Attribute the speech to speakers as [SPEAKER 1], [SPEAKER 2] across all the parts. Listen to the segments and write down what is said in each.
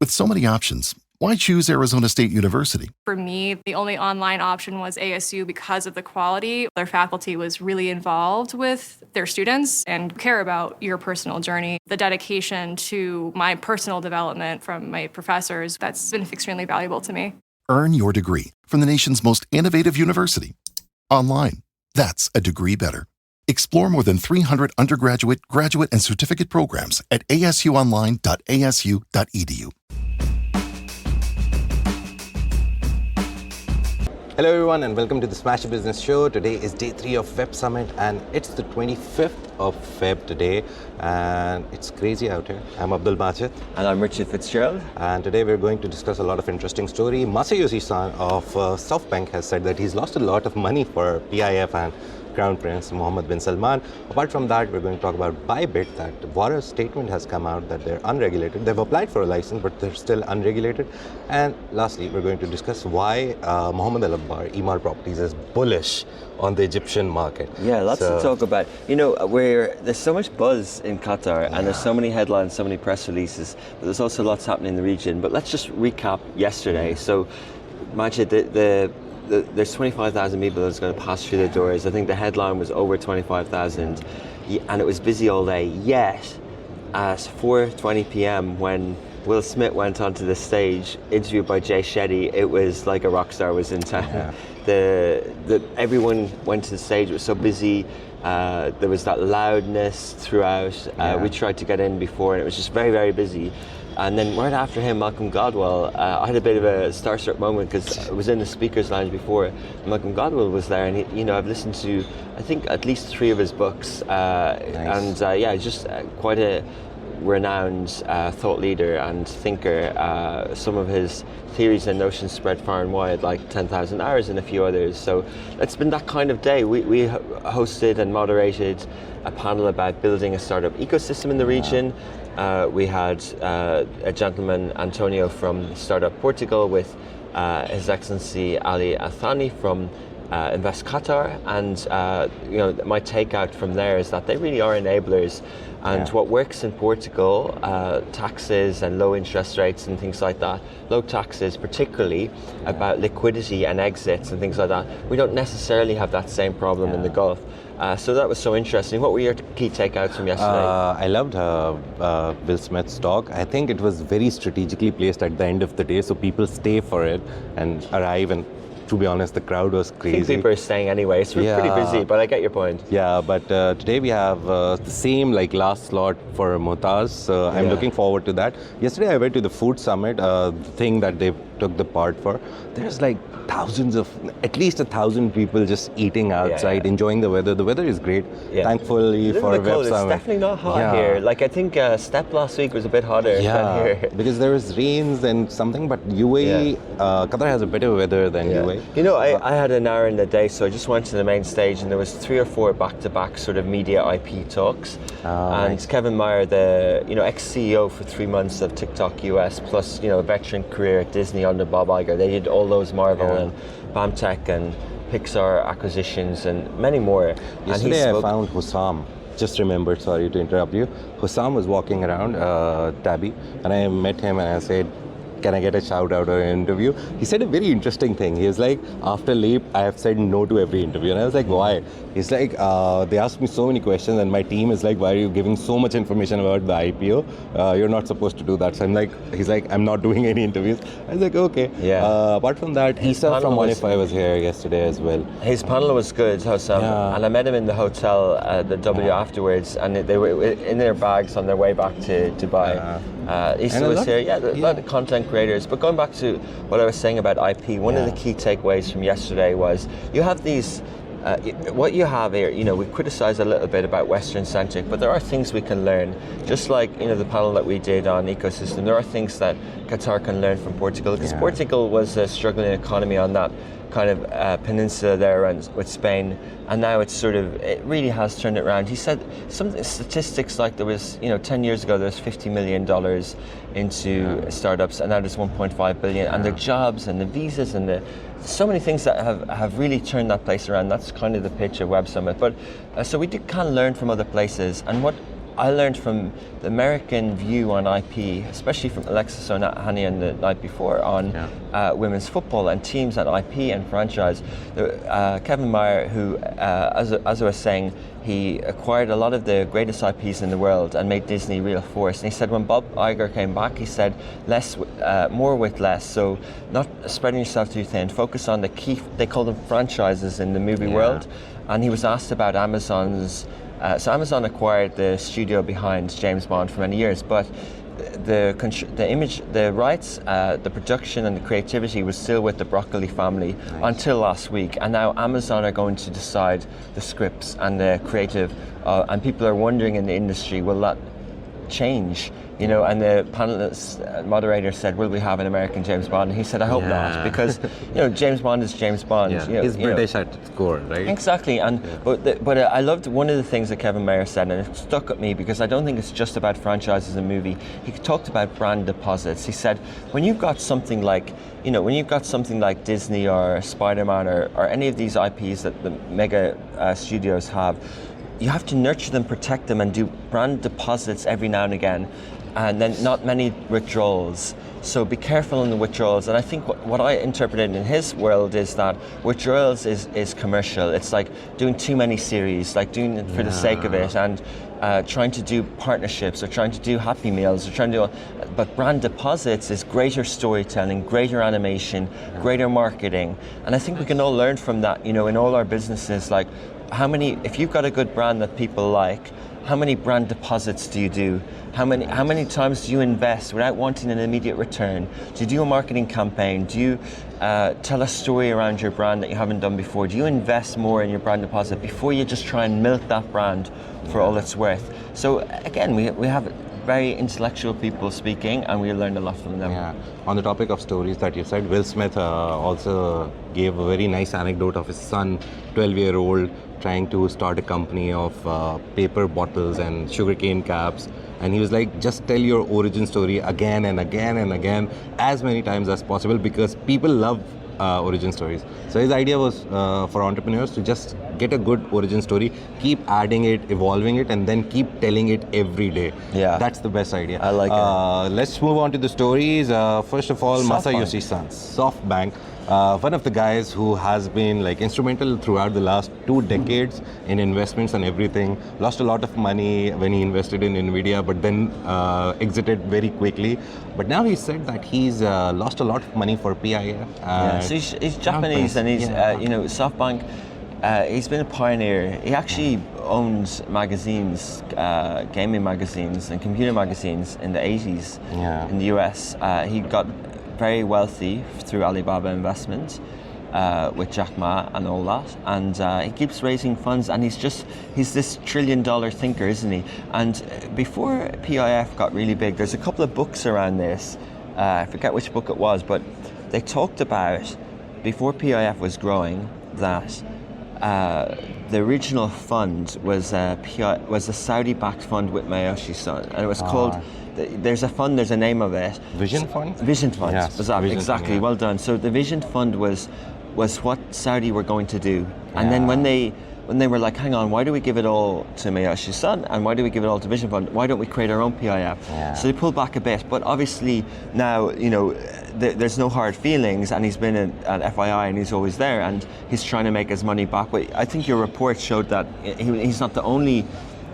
[SPEAKER 1] With so many options, why choose Arizona State University?
[SPEAKER 2] For me, the only online option was ASU because of the quality. Their faculty was really involved with their students and care about your personal journey. The dedication to my personal development from my professors, that's been extremely valuable to me.
[SPEAKER 1] Earn your degree from the nation's most innovative university. Online. That's a degree better. Explore more than 300 undergraduate, graduate, and certificate programs at asuonline.asu.edu.
[SPEAKER 3] Hello everyone and welcome to the Smash Business Show. Today is day 3 of Feb Summit and it's the 25th of Feb today and it's crazy out here. I'm Abdul Majid.
[SPEAKER 4] And I'm Richard Fitzgerald.
[SPEAKER 3] And today we're going to discuss a lot of interesting story. Masayoshi-san of Softbank has said that he's lost a lot of money for PIF and Crown Prince Mohammed bin Salman. Apart from that, we're going to talk about ByBit, that VARA statement has come out that they're unregulated. They've applied for a license, but they're still unregulated. And lastly, we're going to discuss why Mohamed AlAbbar, Emaar Properties, is bullish on the Egyptian market.
[SPEAKER 4] Yeah, lots to talk about. You know, there's so much buzz in Qatar and there's so many headlines, so many press releases, but there's also lots happening in the region. But let's just recap yesterday. So, Majid, there's 25,000 people that's going to pass through the doors. I think the headline was over 25,000 and it was busy all day. Yet, at 4:20 p.m. when Will Smith went onto the stage, interviewed by Jay Shetty, it was like a rock star was in town. Yeah. Everyone went to the stage, it was so busy. There was that loudness throughout. We tried to get in before and it was just very, very busy. And then right after him, Malcolm Gladwell, I had a bit of a starstruck moment because I was in the speaker's lounge before. Malcolm Gladwell was there, and I've listened to, I think, at least 3 of his books. Nice. And just quite a renowned thought leader and thinker. Some of his theories and notions spread far and wide, like 10,000 Hours and a few others. So it's been that kind of day. We hosted and moderated a panel about building a startup ecosystem in the region. We had a gentleman, Antonio, from Startup Portugal with His Excellency Ali Athani from Invest Qatar, and my takeout from there is that they really are enablers. And what works in Portugal, taxes and low interest rates and things like that, low taxes particularly, about liquidity and exits and things like that, we don't necessarily have that same problem in the Gulf. So that was so interesting. What were your key takeouts from yesterday?
[SPEAKER 3] I loved Will Smith's talk. I think it was very strategically placed at the end of the day, so people stay for it and arrive. And to be honest, the crowd was crazy.
[SPEAKER 4] I think people are staying anyway, so we're pretty busy, but I get your point.
[SPEAKER 3] Yeah, but today we have the same last slot for Motaz, so I'm looking forward to that. Yesterday I went to the food summit, the thing that they took the part for. There's at least 1,000 people just eating outside, enjoying the weather. The weather is great, thankfully for Web Summit.
[SPEAKER 4] It's definitely not hot here. I think Step last week was a bit hotter than here.
[SPEAKER 3] Because there was rains and something, but UAE, Qatar has a better weather than UAE.
[SPEAKER 4] You know, I had an hour in the day, so I just went to the main stage and there was 3 or 4 back-to-back sort of media IP talks. And nice. Kevin Meyer, the ex-CEO for 3 months of TikTok US, plus a veteran career at Disney under Bob Iger. They did all those Marvel and BAMTech and Pixar acquisitions and many more.
[SPEAKER 3] Yesterday I found Hussam. Just remembered, sorry to interrupt you. Hussam was walking around Tabby and I met him and I said, can I get a shout out or an interview? He said a very interesting thing. He was like, after Leap, I have said no to every interview. And I was like, why? He's like, they asked me so many questions and my team is like, why are you giving so much information about the IPO? You're not supposed to do that. So he's like, I'm not doing any interviews. I was like, okay. Yeah. Apart from that, Isa from Monify was here yesterday as well.
[SPEAKER 4] His panel was good, Hossam. And I met him in the hotel at the W afterwards, and they were in their bags on their way back to Dubai. Isa was here, a lot of content creators. But going back to what I was saying about IP, one of the key takeaways from yesterday was you have these, what you have here, we criticize a little bit about Western-centric, but there are things we can learn. Just like, the panel that we did on ecosystem, there are things that Qatar can learn from Portugal, because Portugal was a struggling economy on that kind of peninsula there around with Spain, and now it really has turned it around. He said some statistics like there was, 10 years ago there was $50 million into startups, and now there's 1.5 billion, and their jobs and the visas and so many things that have really turned that place around. That's kind of the pitch of Web Summit. But so we did kind of learn from other places, and what I learned from the American view on IP, especially from Alexis Ohanian the night before on women's football and teams and IP and franchise. Kevin Mayer, who, as I was saying, he acquired a lot of the greatest IPs in the world and made Disney real force. And he said when Bob Iger came back, he said more with less. So not spreading yourself too thin. Focus on the key. They call them franchises in the movie world. And he was asked about Amazon's. So Amazon acquired the studio behind James Bond for many years, but the image, the rights, the production and the creativity was still with the Broccoli family until last week. And now Amazon are going to decide the scripts and the creative, and people are wondering in the industry, will that change? You know, and the panelist moderator said, will we have an American James Bond? And he said, I hope not, because, you know, James Bond is James Bond.
[SPEAKER 3] Yeah.
[SPEAKER 4] You know,
[SPEAKER 3] he's British at its core, right?
[SPEAKER 4] Exactly, and but I loved one of the things that Kevin Mayer said, and it stuck at me because I don't think it's just about franchises and movie. He talked about brand deposits. He said, when you've got something like, you know, when you've got something like Disney or Spider-Man or any of these IPs that the mega studios have, you have to nurture them, protect them, and do brand deposits every now and again. And then not many withdrawals. So be careful in the withdrawals. And I think what I interpreted in his world is that withdrawals is commercial. It's like doing too many series, like doing it for the sake of it, and trying to do partnerships or trying to do Happy Meals or trying to do. But brand deposits is greater storytelling, greater animation, greater marketing. And I think we can all learn from that, you know, in all our businesses. Like, if you've got a good brand that people like, how many brand deposits do you do? How many times do you invest without wanting an immediate return? Do you do a marketing campaign? Do you tell a story around your brand that you haven't done before? Do you invest more in your brand deposit before you just try and milk that brand for all it's worth? So again, we have very intellectual people speaking, and we learned a lot from them.
[SPEAKER 3] Yeah. On the topic of stories that you said, Will Smith also gave a very nice anecdote of his son, 12-year-old, trying to start a company of paper bottles and sugarcane caps. And he was like, just tell your origin story again and again and again, as many times as possible, because people love origin stories. So his idea was for entrepreneurs to just get a good origin story, keep adding it, evolving it, and then keep telling it every day.
[SPEAKER 4] Yeah.
[SPEAKER 3] That's the best idea.
[SPEAKER 4] I like it.
[SPEAKER 3] Let's move on to the stories. First of all,
[SPEAKER 4] Softbank.
[SPEAKER 3] Masayoshi Son, Softbank. One of the guys who has been like instrumental throughout the last 2 decades in investments and everything. Lost a lot of money when he invested in Nvidia, but then exited very quickly. But now he said that he's lost a lot of money for PIF.
[SPEAKER 4] So he's Japanese, and he's you know, SoftBank. He's been a pioneer. He actually owns magazines, gaming magazines and computer magazines in the 80s in the US. He got very wealthy through Alibaba Investment with Jack Ma and all that, and he keeps raising funds, and he's this $1 trillion thinker, isn't he? And before PIF got really big, there's a couple of books around this. I forget which book it was, but they talked about, before PIF was growing, that the original fund was a Saudi-backed fund with Mayoshi's son, and it was called. There's a fund. There's a name of it.
[SPEAKER 3] Vision Fund.
[SPEAKER 4] Vision Fund.
[SPEAKER 3] Yes,
[SPEAKER 4] Was that
[SPEAKER 3] Vision
[SPEAKER 4] exactly?
[SPEAKER 3] Fund, yeah.
[SPEAKER 4] Well done. So the Vision Fund was what Saudi were going to do, and then when they were like, hang on, why do we give it all to Mayoshi's son, and why do we give it all to Vision Fund? Why don't we create our own PIF?
[SPEAKER 3] Yeah.
[SPEAKER 4] So they pulled back a bit, but obviously now, you know, there's no hard feelings, and he's been at FII and he's always there, and he's trying to make his money back. But I think your report showed that he's not the only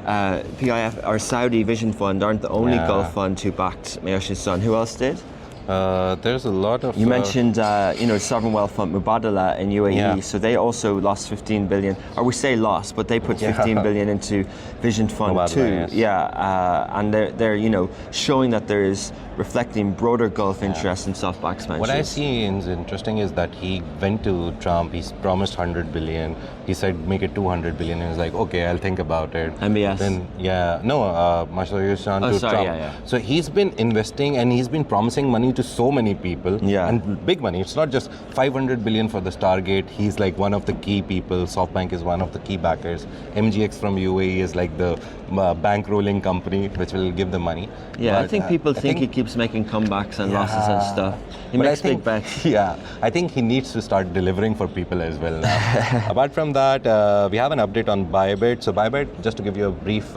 [SPEAKER 4] PIF or Saudi Vision Fund aren't the only Gulf fund who backed Mayoshi's son. Who else did?
[SPEAKER 3] There's a lot of...
[SPEAKER 4] You mentioned, you know, Sovereign Wealth Fund Mubadala in UAE, so they also lost 15 billion, or we say lost, but they put 15 billion into Vision Fund
[SPEAKER 3] Mubadala,
[SPEAKER 4] too.
[SPEAKER 3] yes.
[SPEAKER 4] And they're, you know, showing that there's reflecting broader Gulf interest in SoftBank's ventures.
[SPEAKER 3] What I see is interesting is that he went to Trump, he's promised 100 billion, he said make it 200 billion, and he's like, okay, I'll think about it.
[SPEAKER 4] MBS?
[SPEAKER 3] Then, Masayoshi-san to Trump. So he's been investing, and he's been promising money to so many people, and big money. It's not just 500 billion for the Stargate. He's like one of the key people. SoftBank is one of the key backers. MGX from UAE is like the bankrolling company which will give the money.
[SPEAKER 4] Yeah, but I think people think he keeps making comebacks and losses and stuff. He makes big bets.
[SPEAKER 3] Yeah, I think he needs to start delivering for people as well now. Apart from that, we have an update on ByBit. So ByBit, just to give you a brief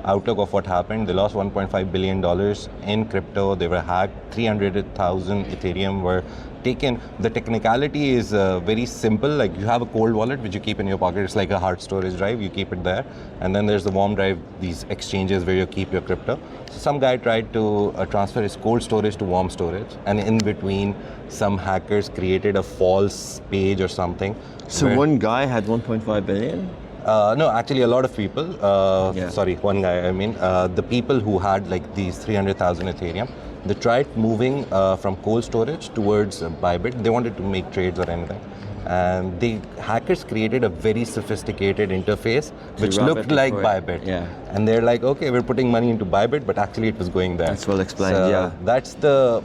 [SPEAKER 3] outlook of what happened. They lost $1.5 billion in crypto. They were hacked. 300,000 Ethereum were taken. The technicality is very simple. Like you have a cold wallet which you keep in your pocket. It's like a hard storage drive. You keep it there, and then there's the warm drive. These exchanges where you keep your crypto. So some guy tried to transfer his cold storage to warm storage, and in between, some hackers created a false page or something.
[SPEAKER 4] So one guy had 1.5 billion.
[SPEAKER 3] No, actually, a lot of people. Sorry, one guy. I mean, the people who had like these 300,000 Ethereum. They tried moving from cold storage towards ByBit. They wanted to make trades or anything. And the hackers created a very sophisticated interface which looked like ByBit.
[SPEAKER 4] Yeah.
[SPEAKER 3] And they're like, okay, we're putting money into ByBit, but actually it was going there.
[SPEAKER 4] That's well explained,
[SPEAKER 3] so
[SPEAKER 4] yeah.
[SPEAKER 3] That's the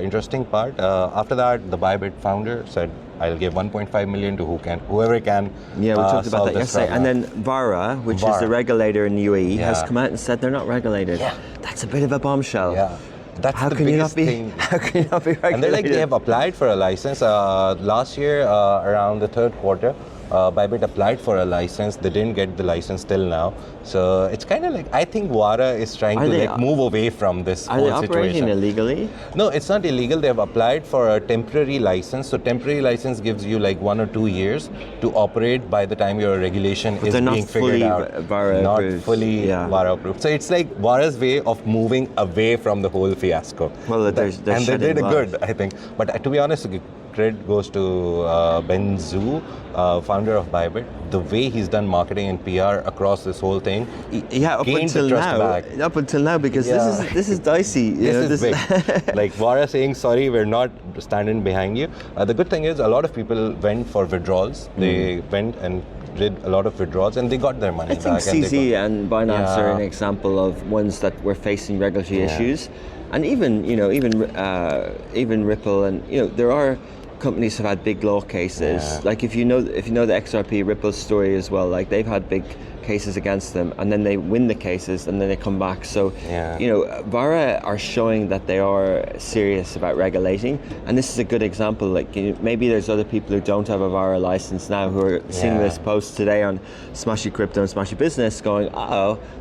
[SPEAKER 3] interesting part. After that, the ByBit founder said, I'll give 1.5 million to whoever can.
[SPEAKER 4] Yeah, we talked about that yesterday. And then VARA, which is the regulator in the UAE, has come out and said they're not regulated. Yeah. That's a bit of a bombshell.
[SPEAKER 3] Yeah. That's
[SPEAKER 4] how
[SPEAKER 3] the
[SPEAKER 4] can
[SPEAKER 3] biggest
[SPEAKER 4] you not be,
[SPEAKER 3] thing.
[SPEAKER 4] How can you not be regulated?
[SPEAKER 3] And they have applied for a license. Last year, around the third quarter, ByBit applied for a license. They didn't get the license till now. So it's kind of like, I think VARA is trying to move away from this whole situation.
[SPEAKER 4] Are they operating illegally?
[SPEAKER 3] No, it's not illegal. They have applied for a temporary license. So temporary license gives you like 1 or 2 years to operate by the time your regulation is being figured out. Not fully VARA approved. So it's like VARA's way of moving away from the whole fiasco.
[SPEAKER 4] Well, and
[SPEAKER 3] they did good, I think. But to be honest, credit goes to Ben Zhu, founder of ByBit. The way he's done marketing and PR across this whole thing,
[SPEAKER 4] up until now, because this is dicey.
[SPEAKER 3] This is big. Like VARA saying, sorry, we're not standing behind you. The good thing is a lot of people went for withdrawals. They went and did a lot of withdrawals and they got their money back.
[SPEAKER 4] I think CZ and Binance are an example of ones that were facing regulatory issues. And even Ripple, and there are companies have had big law cases. Yeah. Like if you know the XRP Ripple story as well, like they've had big cases against them, and then they win the cases, and then they come back. So, VARA are showing that they are serious about regulating, and this is a good example. Like maybe there's other people who don't have a VARA license now who are seeing this post today on Smashy Crypto and Smashy Business, going,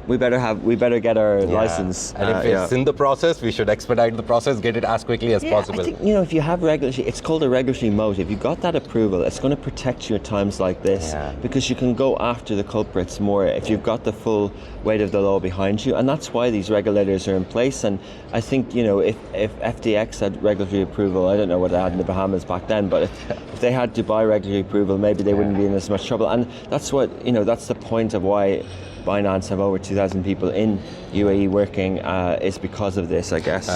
[SPEAKER 4] we better get our license.
[SPEAKER 3] And if it's in the process, we should expedite the process, get it as quickly as possible.
[SPEAKER 4] I think if you have regulatory, it's called a regulatory moat. If you got that approval, it's going to protect you at times like this because you can go after the culprits more if you've got the full weight of the law behind you, and that's why these regulators are in place. And I think if FTX had regulatory approval, I don't know what they had in the Bahamas back then, but if they had Dubai regulatory approval, maybe they wouldn't be in as much trouble. And that's what that's the point of why Binance have over 2,000 people in UAE working is because of this, I guess.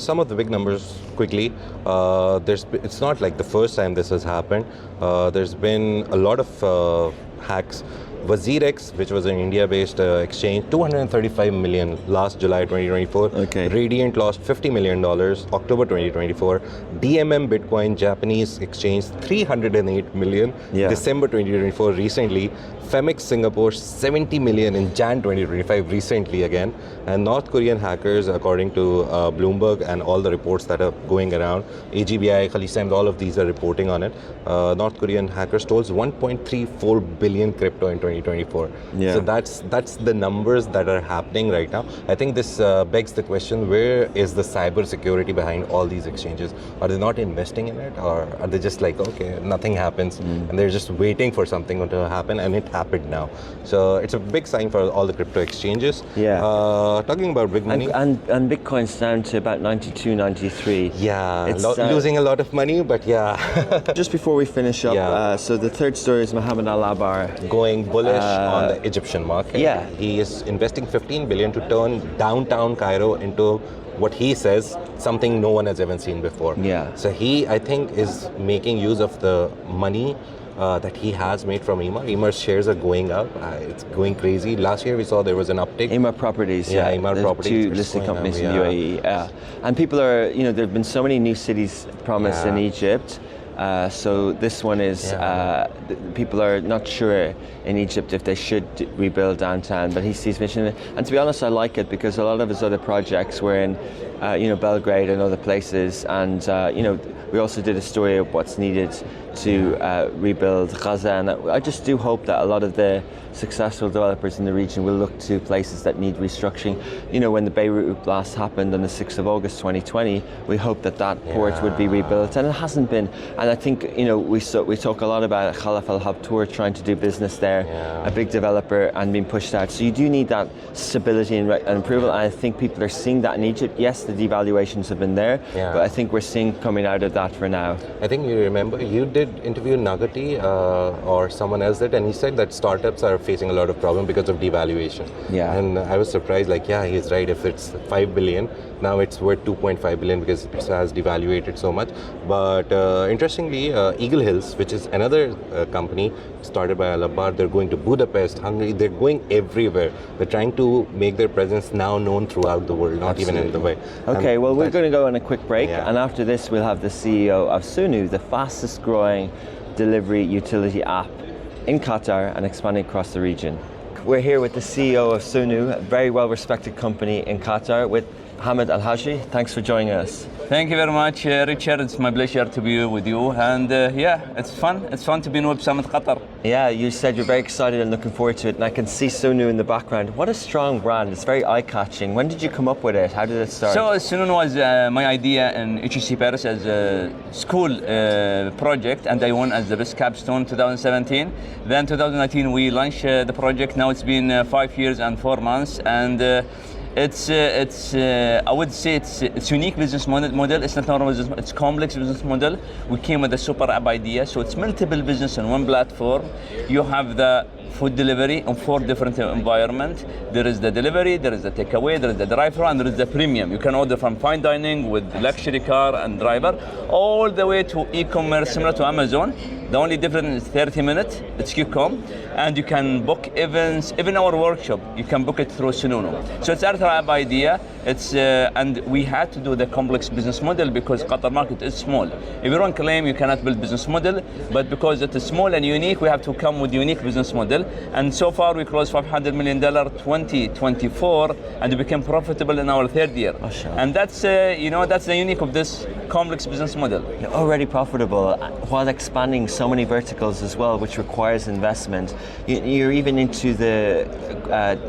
[SPEAKER 3] Some of the big numbers quickly. It's not like the first time this has happened. There's been a lot of hacks. WazirX, which was an India-based exchange, $235 million last July 2024.
[SPEAKER 4] Okay.
[SPEAKER 3] Radiant lost $50 million October 2024. DMM Bitcoin, Japanese exchange, $308 million December 2024 recently. Femix Singapore, $70 million in Jan 2025 recently again. And North Korean hackers, according to Bloomberg and all the reports that are going around, AGBI, Khalisem, all of these are reporting on it. North Korean hackers stole 1.34 billion crypto in 2024.
[SPEAKER 4] Yeah.
[SPEAKER 3] So that's the numbers that are happening right now. I think this begs the question, where is the cyber security behind all these exchanges? Are they not investing in it, or are they just like, okay, nothing happens, and they're just waiting for something to happen, and it happened now. So it's a big sign for all the crypto exchanges. Talking about big money.
[SPEAKER 4] And Bitcoin's down to about 92, 93.
[SPEAKER 3] Yeah, losing a lot of money, but
[SPEAKER 4] Just before we finish up, so the third story is Mohamed AlAbbar
[SPEAKER 3] going bullish on the Egyptian market.
[SPEAKER 4] Yeah.
[SPEAKER 3] He is investing 15 billion to turn downtown Cairo into what he says, something no one has ever seen before.
[SPEAKER 4] Yeah.
[SPEAKER 3] So he, I think, is making use of the money that he has made from Emaar. Emaar's shares are going up. It's going crazy. Last year we saw there was an uptick.
[SPEAKER 4] Emaar Properties,
[SPEAKER 3] Emaar
[SPEAKER 4] There's
[SPEAKER 3] Properties.
[SPEAKER 4] two listed companies in UAE. And people are, there have been so many new cities promised in Egypt. So this one is, people are not sure in Egypt if they should rebuild downtown, but he sees mission. And to be honest, I like it because a lot of his other projects were in, Belgrade and other places. And, we also did a story of what's needed to rebuild Gaza. And I just do hope that a lot of the successful developers in the region will look to places that need restructuring. When the Beirut blast happened on the 6th of August 2020, we hoped that port would be rebuilt, and it hasn't been. And I think, we talk a lot about Khalaf Al Habtour trying to do business there, a big developer, and being pushed out. So you do need that stability and approval, and I think people are seeing that in Egypt. Yes, the devaluations have been there, but I think we're seeing coming out of that for now.
[SPEAKER 3] I think you remember, you did interview Nagati or someone else did, and he said that startups are facing a lot of problem because of devaluation.
[SPEAKER 4] Yeah.
[SPEAKER 3] And I was surprised, he's right. If it's 5 billion, now it's worth 2.5 billion because it has devaluated so much. But interestingly, Eagle Hills, which is another company started by Al-Abbar, they're going to Budapest, Hungary, they're going everywhere. They're trying to make their presence now known throughout the world, not even in Dubai.
[SPEAKER 4] Okay, well, we're going to go on a quick break, and after this we'll have the CEO of Snoonu, the fastest growing delivery utility app in Qatar and expanding across the region. We're here with the CEO of Snoonu, a very well-respected company in Qatar, with Hamad Al Hajri. Thanks for joining us.
[SPEAKER 5] Thank you very much, Richard. It's my pleasure to be with you. And it's fun. It's fun to be in Web Summit Qatar.
[SPEAKER 4] Yeah, you said you're very excited and looking forward to it. And I can see Snoonu in the background. What a strong brand. It's very eye-catching. When did you come up with it? How did it start?
[SPEAKER 5] So Snoonu was my idea in HEC Paris as a school project, and I won as the best capstone 2017. Then 2019 we launched the project. Now it's been 5 years and 4 months, and it's I would say it's unique business model. It's not normal business. It's complex business model. We came with a super app idea, so it's multiple business on one platform. You have the food delivery on 4 different environments. There is the delivery, there is the takeaway, there is the drive-thru, and there is the premium. You can order from fine dining with luxury car and driver, all the way to e-commerce similar to Amazon. The only difference is 30 minutes, it's QCOM, and you can book events, even our workshop, you can book it through Snoonu. So it's our app idea, and we had to do the complex business model because Qatar market is small. Everyone claim you cannot build business model, but because it is small and unique, we have to come with unique business model. And so far we closed $500 million 2024, and we became profitable in our 3rd year. And that's that's the unique of this complex business model.
[SPEAKER 4] You're already profitable while expanding so many verticals as well, which requires investment. You're even into the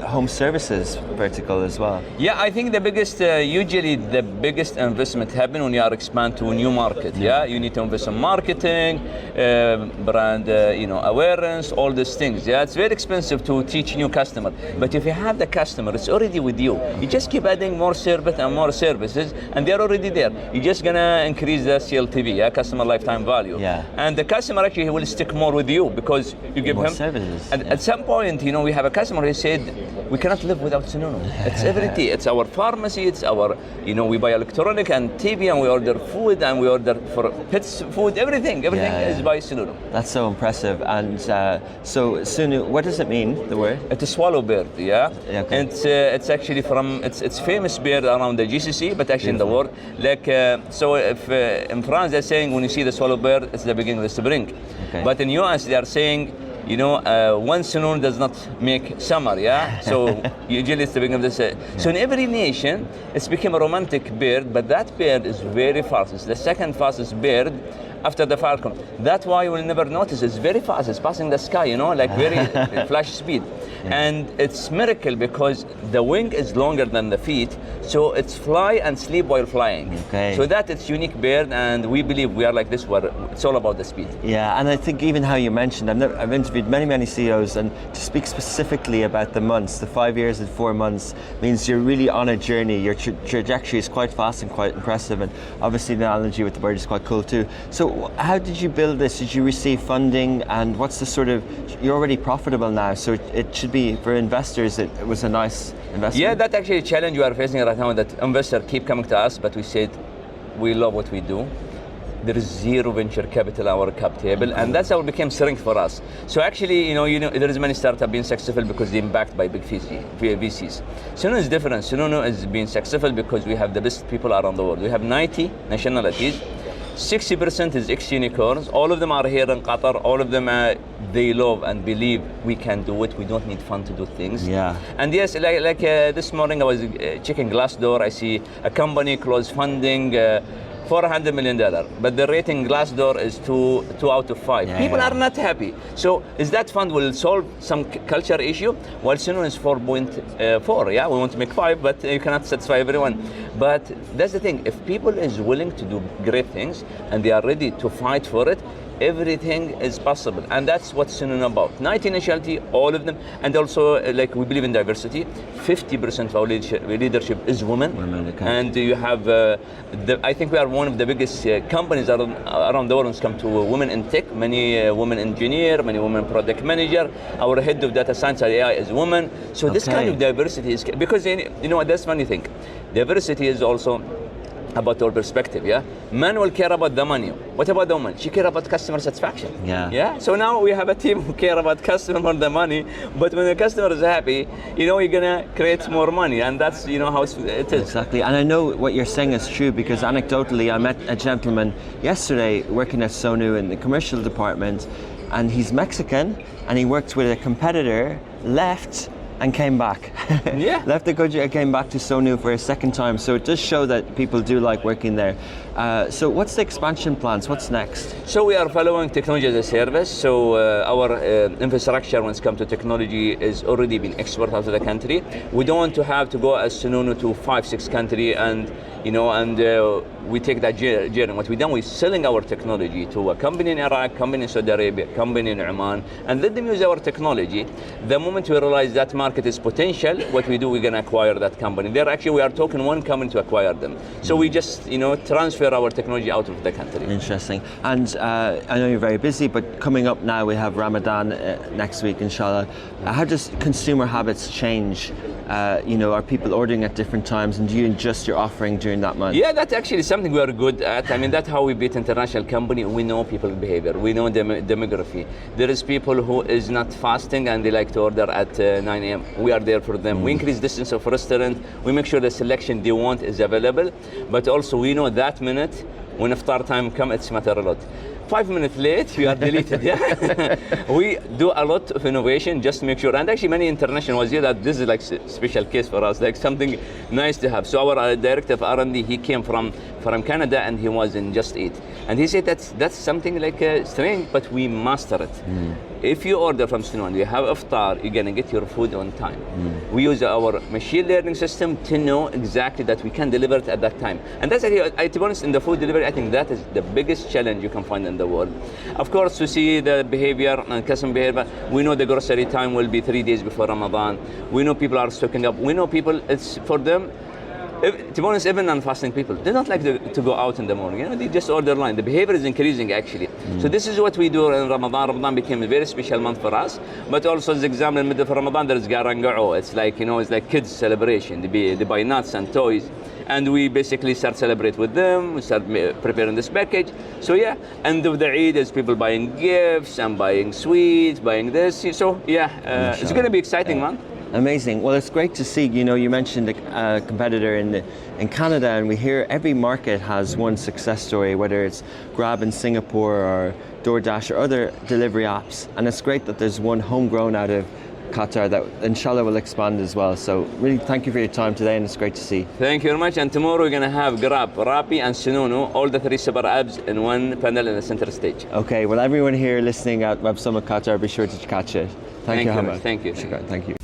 [SPEAKER 4] home services vertical as well.
[SPEAKER 5] Yeah, I think the biggest, usually the biggest investment happen when you are expand to a new market. Yeah, you need to invest in marketing, brand, awareness, all these things. Yeah, it's very expensive to teach new customer. But if you have the customer, it's already with you. You just keep adding more service and more services, and they're already there. You're just gonna increase the CLTV, customer lifetime value.
[SPEAKER 4] Yeah.
[SPEAKER 5] And the customer actually will stick more with you because you give
[SPEAKER 4] more
[SPEAKER 5] him
[SPEAKER 4] services.
[SPEAKER 5] And at some point, we have a customer who said, we cannot live without Snoonu. It's everything. It's our pharmacy. It's our, we buy electronic and TV, and we order food, and we order for pets food. Everything is by Snoonu.
[SPEAKER 4] That's so impressive. And so Snoonu, what does it mean? The word?
[SPEAKER 5] It's a swallow bird. Yeah.
[SPEAKER 4] Okay.
[SPEAKER 5] And it's actually from it's famous bird around the GCC, but actually in the world. So if in France they're saying when you see the swallow bird, it's the beginning of the spring.
[SPEAKER 4] Okay.
[SPEAKER 5] But in US they are saying, one Snoonu does not make summer, yeah? So usually it's the beginning of the So in every nation, it's become a romantic bird, but that bird is very fast. It's the second fastest bird after the falcon. That's why you will never notice. It's very fast. It's passing the sky, very flash speed. And it's miracle because the wing is longer than the feet, so it's fly and sleep while flying.
[SPEAKER 4] Okay.
[SPEAKER 5] So that it's unique bird, and we believe we are like this, where it's all about the speed.
[SPEAKER 4] Yeah, and I think even how you mentioned, I've interviewed many CEOs, and to speak specifically about the months, the 5 years and 4 months means you're really on a journey. Your trajectory is quite fast and quite impressive, and obviously the analogy with the bird is quite cool too. So how did you build this? Did you receive funding, and what's the you're already profitable now, so it should be, for investors, it was a nice investment?
[SPEAKER 5] Yeah, that's actually a challenge we are facing right now, that investors keep coming to us, but we said, we love what we do. There is zero venture capital on our cap table, and that's how it became strength for us. So actually, there is many startups being successful because they're backed by big VCs. Snoonu is different. Snoonu is being successful because we have the best people around the world. We have 90 nationalities. 60% is ex-unicorns. All of them are here in Qatar. All of them, they love and believe we can do it. We don't need fun to do things.
[SPEAKER 4] Yeah.
[SPEAKER 5] And yes, like this morning I was checking Glassdoor. I see a company close funding. $400 million, but the rating Glassdoor is 2 out of 5.
[SPEAKER 4] Yeah,
[SPEAKER 5] People
[SPEAKER 4] yeah.
[SPEAKER 5] are not happy. So is that fund will solve some culture issue? Well, Snoonu is 4.4. Yeah, we want to make 5, but you cannot satisfy everyone. But that's the thing. If people is willing to do great things and they are ready to fight for it, everything is possible, and that's what Snoonu about. 19 nationality, all of them, and also like we believe in diversity. 50% of our leadership is women,
[SPEAKER 4] okay.
[SPEAKER 5] and you have. I think we are one of the biggest companies around the world when it comes to women in tech. Many women engineer, many women product manager. Our head of data science and AI is woman. So this kind of diversity is because you know that's funny thing. Diversity is also about our perspective, yeah? Men will care about the money. What about the woman? She care about customer satisfaction. Yeah? So now we have a team who care about customer more than money, but when the customer is happy, you know, you're gonna create more money, and that's, you know, how it is.
[SPEAKER 4] Exactly, and I know what you're saying is true because anecdotally I met a gentleman yesterday working at Snoonu in the commercial department, and he's Mexican, and he worked with a competitor, left, and came back.
[SPEAKER 5] Yeah.
[SPEAKER 4] Left the country and came back to Snoonu for a second time. So it does show that people do like working there. So what's the expansion plans? What's next?
[SPEAKER 5] So we are following technology as a service. So our infrastructure when it comes to technology is already been exported out of the country. We don't want to have to go as Snoonu to 5-6 countries and we take that journey. What we done, we're selling our technology to a company in Iraq, company in Saudi Arabia, company in Oman, and let them use our technology. The moment we realize that market is potential, what we do, we're going to acquire that company. There actually, we are talking one company to acquire them. So we just, transfer our technology out of the country.
[SPEAKER 4] Interesting. And I know you're very busy, but coming up now, we have Ramadan next week, inshallah. How does consumer habits change? Are people ordering at different times, and do you adjust your offering during that month?
[SPEAKER 5] Yeah, that's actually something we are good at. I mean, that's how we beat international company. We know people's behavior. We know demography. There is people who is not fasting and they like to order at 9 a.m. We are there for them. We increase distance of restaurant. We make sure the selection they want is available. But also we know that minute when iftar time comes, it's matter a lot. 5 minutes late, we are deleted. Yeah, we do a lot of innovation just to make sure. And actually, many international was here that this is like special case for us, like something nice to have. So our director of R&D, he came from Canada and he was in Just Eat, and he said that's something like strange, but we master it. If you order from Snoonu and you have iftar, you're gonna get your food on time. We use our machine learning system to know exactly that we can deliver it at that time. And that's actually, to be honest, in the food delivery, I think that is the biggest challenge you can find in the world. Of course, to see the behavior and customer behavior, we know the grocery time will be 3 days before Ramadan. We know people are stocking up. We know people, it's for them, to be honest, even non-fasting people, they don't like to go out in the morning. They just order online. The behavior is increasing actually. So this is what we do in Ramadan. Ramadan became a very special month for us. But also, as example, in the middle of Ramadan, there is Garangao. It's like, it's like kids celebration. They buy nuts and toys. And we basically start celebrate with them. We start preparing this package. So yeah, end of the Eid is people buying gifts and buying sweets, buying this. So yeah, it's going to be exciting month.
[SPEAKER 4] Amazing. Well, it's great to see. You mentioned a competitor in Canada, and we hear every market has one success story, whether it's Grab in Singapore or DoorDash or other delivery apps. And it's great that there's one homegrown out of Qatar that inshallah will expand as well. So really thank you for your time today, and it's great to see.
[SPEAKER 5] Thank you very much. And tomorrow we're going to have Grab, Rappi and Snoonu, all the 3 super apps in one panel in the center stage.
[SPEAKER 4] Okay, well everyone here listening at Web Summit Qatar, be sure to catch it. Thank you, Hamad.
[SPEAKER 5] Thank you.
[SPEAKER 4] Thank you.